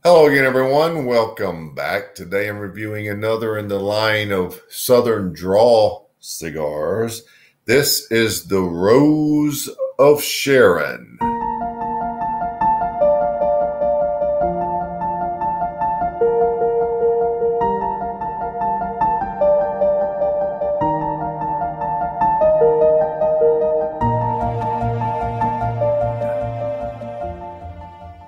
Hello again, everyone. Welcome back. Today I'm reviewing another in the line of Southern Draw cigars. This is the Rose of Sharon.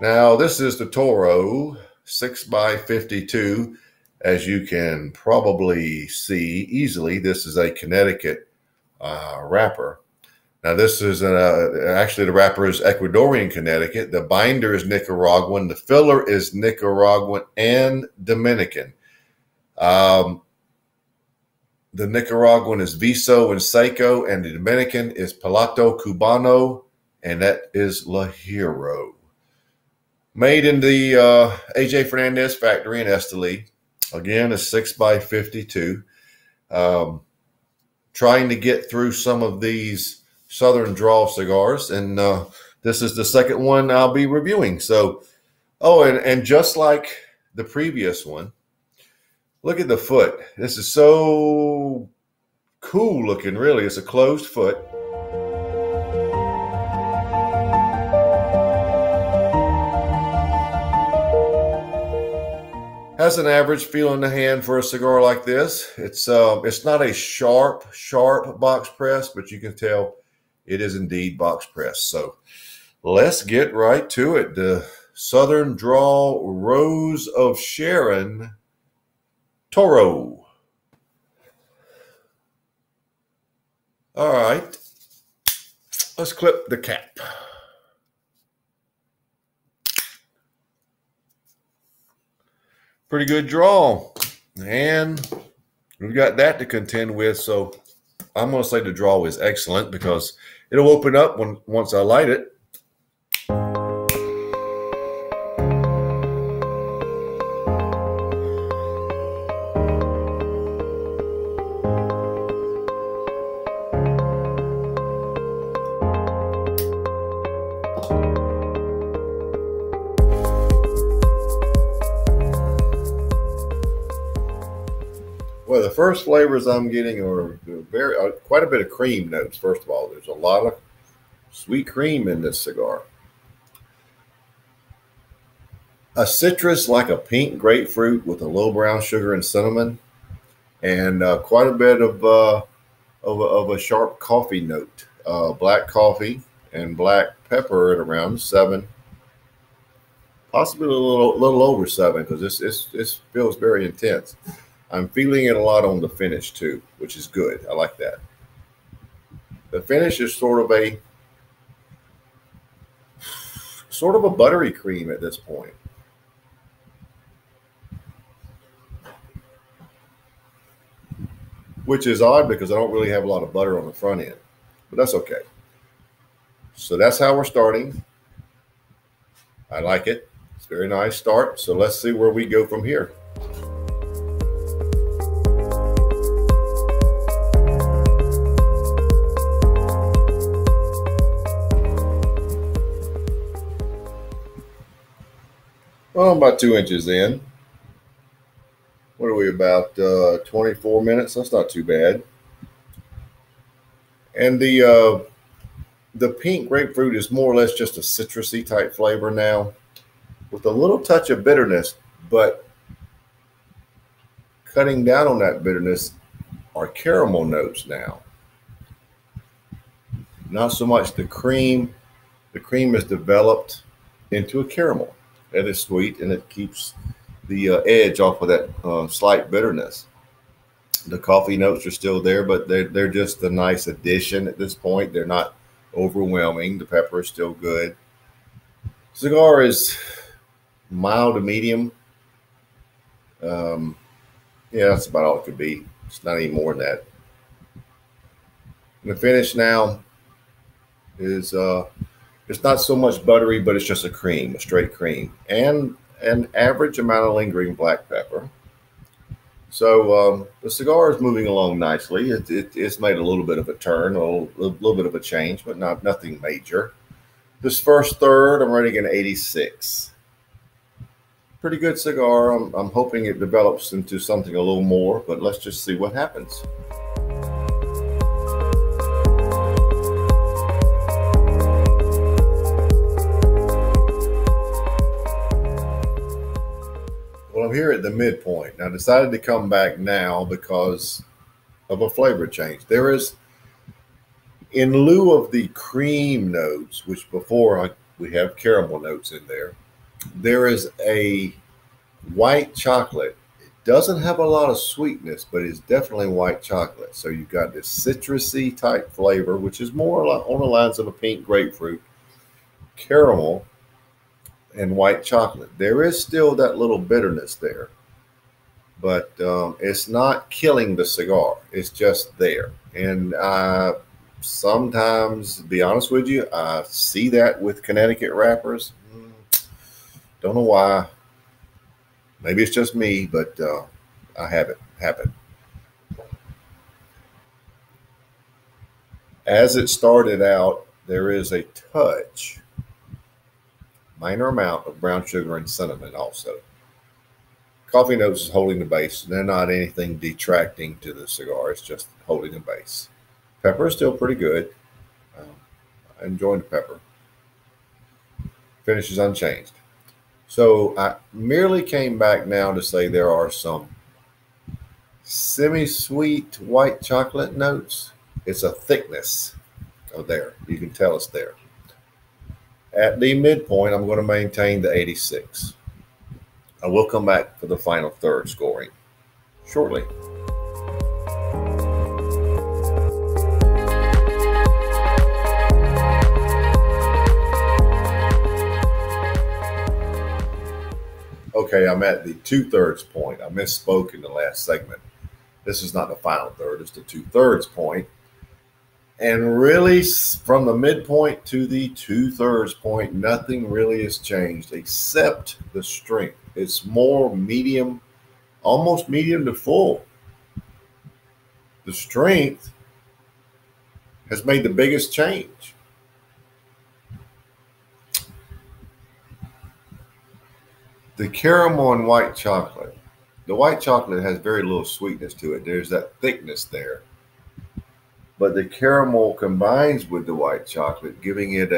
Now, this is the Toro 6x52. As you can probably see easily, this is a Connecticut wrapper. Now, this is actually the wrapper is Ecuadorian Connecticut. The binder is Nicaraguan. The filler is Nicaraguan and Dominican. The Nicaraguan is Viso and Seco, and the Dominican is Piloto Cubano, and that is La Hero. Made in the A.J. Fernandez factory in Esteli. Again, a 6x52. Trying to get through some of these Southern Draw cigars, and this is the second one I'll be reviewing. So, and just like the previous one, look at the foot. This is so cool looking, really. It's a closed foot. Has an average feel in the hand for a cigar like this. It's not a sharp box press, but you can tell it is indeed box press. So let's get right to it. The Southern Draw Rose of Sharon Toro. All right, let's clip the cap. Pretty good draw, and we've got that to contend with. So I'm going to say the draw is excellent because it'll open up once I light it. Well, the first flavors I'm getting are quite a bit of cream notes. First of all, there's a lot of sweet cream in this cigar. A citrus like a pink grapefruit with a low brown sugar and cinnamon, and quite a bit of a sharp coffee note. Black coffee and black pepper at around 7, possibly a little over 7, because this feels very intense. I'm feeling it a lot on the finish too, which is good. I like that. The finish is sort of a buttery cream at this point. Which is odd because I don't really have a lot of butter on the front end, but that's okay. So that's how we're starting. I like it. It's a very nice start. So let's see where we go from here. Well, I'm about 2 inches in. What are we, about 24 minutes? That's not too bad. And the pink grapefruit is more or less just a citrusy type flavor now, with a little touch of bitterness, but cutting down on that bitterness are caramel notes now. Not so much the cream. The cream is developed into a caramel. That is sweet, and it keeps the edge off of that slight bitterness. The coffee notes are still there, but they're just a nice addition at this point. They're not overwhelming. The pepper is still good. Cigar is mild to medium. Yeah, that's about all it could be. It's not any more than that. And the finish now is it's not so much buttery, but it's just a cream, a straight cream, and an average amount of lingering black pepper. So the cigar is moving along nicely. It's made a little bit of a turn, a little bit of a change, but nothing major. This first third, I'm rating an 86. Pretty good cigar. I'm hoping it develops into something a little more, but let's just see what happens. Well, I'm here at the midpoint. I decided to come back now because of a flavor change. There is, in lieu of the cream notes, which we have caramel notes in there, there is a white chocolate. It doesn't have a lot of sweetness, but it's definitely white chocolate. So you've got this citrusy type flavor, which is more on the lines of a pink grapefruit, caramel, and white chocolate. There is still that little bitterness there, but it's not killing the cigar. It's just there. And sometimes, to be honest with you, I see that with Connecticut wrappers. Don't know why. Maybe it's just me, but I have it happen. As it started out, there is a touch, minor amount of brown sugar and cinnamon also. Coffee notes is holding the base. They're not anything detracting to the cigar. It's just holding the base. Pepper is still pretty good. I enjoy the pepper. Finish is unchanged. So I merely came back now to say there are some semi-sweet white chocolate notes. It's a thickness there. You can tell it's there. At the midpoint, I'm going to maintain the 86. I will come back for the final third scoring shortly. Okay, I'm at the 2/3 point. I misspoke in the last segment. This is not the final third, it's the 2/3 point. And really, from the midpoint to the 2/3 point, nothing really has changed except the strength. It's more medium, almost medium to full. The strength has made the biggest change. The caramel and white chocolate. The white chocolate has very little sweetness to it. There's that thickness there. But the caramel combines with the white chocolate, giving it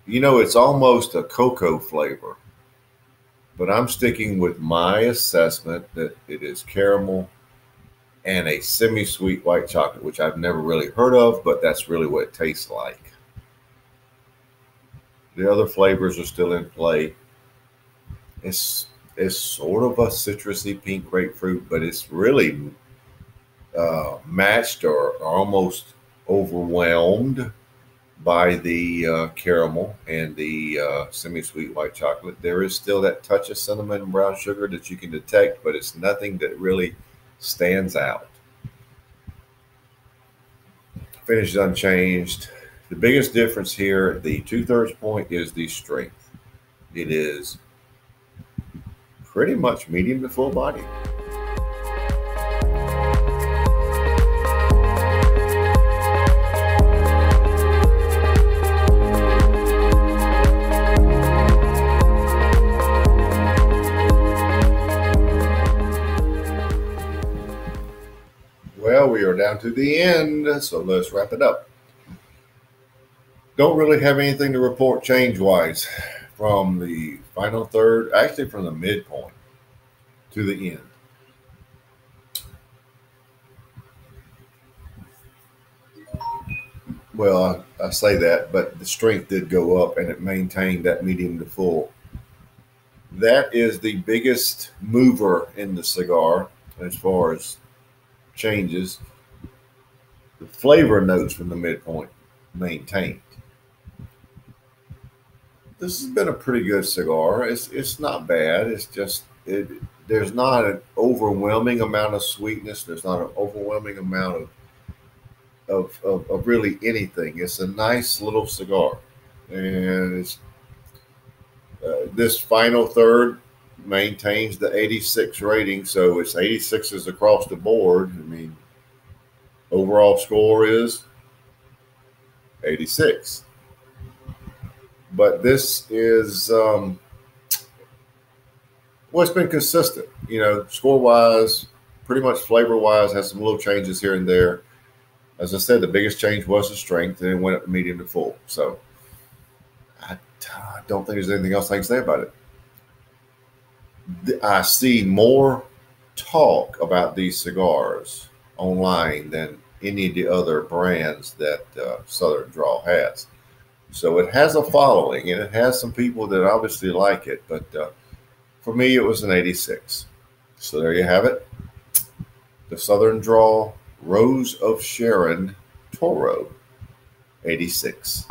it's almost a cocoa flavor. But I'm sticking with my assessment that it is caramel and a semi-sweet white chocolate, which I've never really heard of, but that's really what it tastes like. The other flavors are still in play. It's sort of a citrusy pink grapefruit, but it's really matched or almost overwhelmed by the caramel and the semi-sweet white chocolate. There is still that touch of cinnamon and brown sugar that you can detect, but it's nothing that really stands out. Finish is unchanged. The biggest difference here, the 2/3 point, is the strength. It is pretty much medium to full body. Well, we are down to the end, so let's wrap it up. Don't really have anything to report change-wise from the final third, actually from the midpoint to the end. Well, I say that, but the strength did go up and it maintained that medium to full. That is the biggest mover in the cigar as far as changes. The flavor notes from the midpoint maintained. This has been a pretty good cigar. It's not bad. It's just there's not an overwhelming amount of sweetness. There's not an overwhelming amount of really anything. It's a nice little cigar, and it's this final third maintains the 86 rating, so it's 86s across the board. I mean, overall score is 86. But this is Well, it's been consistent, score wise, pretty much flavor wise, has some little changes here and there. As I said, the biggest change was the strength, and it went up medium to full. So I don't think there's anything else I can say about it. I see more talk about these cigars online than any of the other brands that Southern Draw has. So it has a following, and it has some people that obviously like it. But for me, it was an 86. So there you have it. The Southern Draw Rose of Sharon Toro 86.